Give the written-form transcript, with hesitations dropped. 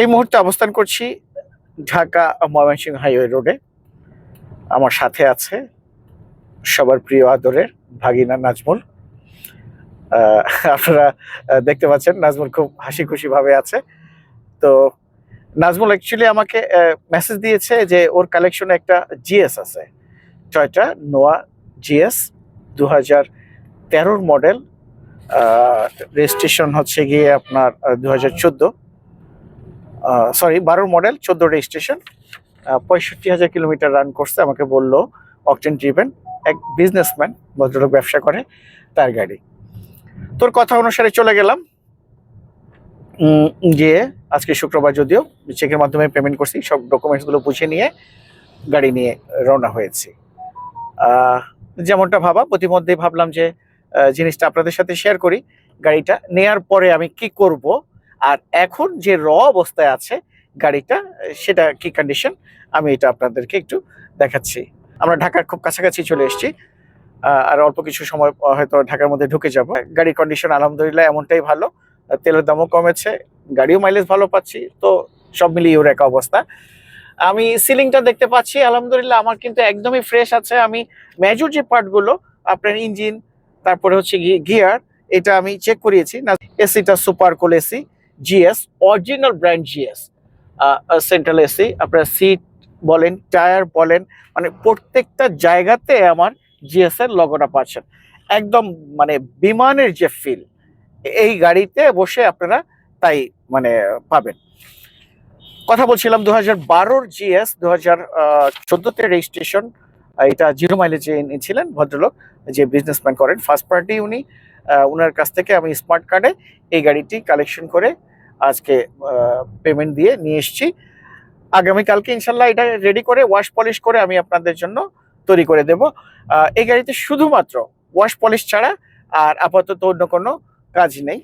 এই মুহূর্তে অবস্থান করছি ঢাকা ময়মনসিংহ হাইওয়ে রোডে। আমার সাথে আছে সবার প্রিয় আদরের ভাগিনা নাজমুল। আহ, আপনারা দেখতে পাচ্ছেন নাজমুল খুব হাসি খুশি ভাবে আছে। তো নাজমুল অ্যাকচুয়ালি আমাকে মেসেজ দিয়েছে যে ওর কালেকশনে একটা জিএস আছে, টয়োটা নোয়া জিএস 2013 মডেল। রেজিস্ট্রেশন হচ্ছে গিয়ে আপনার 2014, sorry 12 model, 14 registration. 65,000 kilometre run করছে। আমাকে বললো অকটেন ড্রিভেন, এক বিজনেসম্যান, ভদ্রলোক ব্যবসা করে, তার গাড়ি। তোর কথা অনুসারে চলে গেলাম, গিয়ে আজকে শুক্রবার, যদিও চেকের মাধ্যমে পেমেন্ট করছি, সব ডকুমেন্টসগুলো বুঝে নিয়ে গাড়ি নিয়ে রওনা হয়েছি। যেমনটা ভাবা, প্রতিমধ্যেই ভাবলাম যে জিনিসটা আপনাদের সাথে শেয়ার করি। গাড়িটা নেয়ার পরে আমি কি করব, আর এখন যে অবস্থায় আছে গাড়িটা, সেটা কি কন্ডিশন, আমি এটা আপনাদেরকে একটু দেখাচ্ছি। আমরা ঢাকার খুব কাছাকাছি চলে এসেছি, আর অল্প কিছু সময় হয়তো ঢাকার মধ্যে ঢুকে যাব। গাড়ির কন্ডিশন আলহামদুলিল্লাহ এমনটাই ভালো, তেলের দামও কমেছে, গাড়িও মাইলেজ ভালো পাচ্ছি, তো সব মিলিয়ে ওর একটা অবস্থা। আমি সিলিংটা দেখতে পাচ্ছি, আলহামদুলিল্লাহ আমার কিন্তু একদমই ফ্রেশ আছে। আমি মেজর যে পার্টগুলো, আপনার ইঞ্জিন, তারপরে হচ্ছে গিয়ার, এটা আমি চেক করিয়েছি না। এসিটা super cool AC, GS, original brand GS, central AC. আপনার সিট বলেন, টায়ার বলেন, মানে প্রত্যেকটা জায়গাতে আমার জিএস এর লোগোটা পাচ্ছেন। একদম মানে বিমানের যে ফিল, এই গাড়িতে বসে আপনারা তাই মানে পাবেন। কথা বলছিলাম 2012 জিএস, 2014-তে রেজিস্ট্রেশন। এটা 0 মাইলেজে এনেছিলেন ভদ্রলোক, যে বিজনেসম্যান করেন, ফার্স্ট পার্টি উনি। ওনার কাছ থেকে আমি স্মার্ট কার্ডে এই গাড়িটি কালেকশন করে আজকে পেমেন্ট দিয়ে নিয়ে এসেছি। আগামীকালকে ইনশাল্লাহ এটা রেডি করে ওয়াশ পলিশ করে আমি আপনাদের জন্য তৈরি করে দেব। এই গাড়িতে শুধুমাত্র ওয়াশ পলিশ ছাড়া আর আপাতত অন্য কোনো কাজ নেই।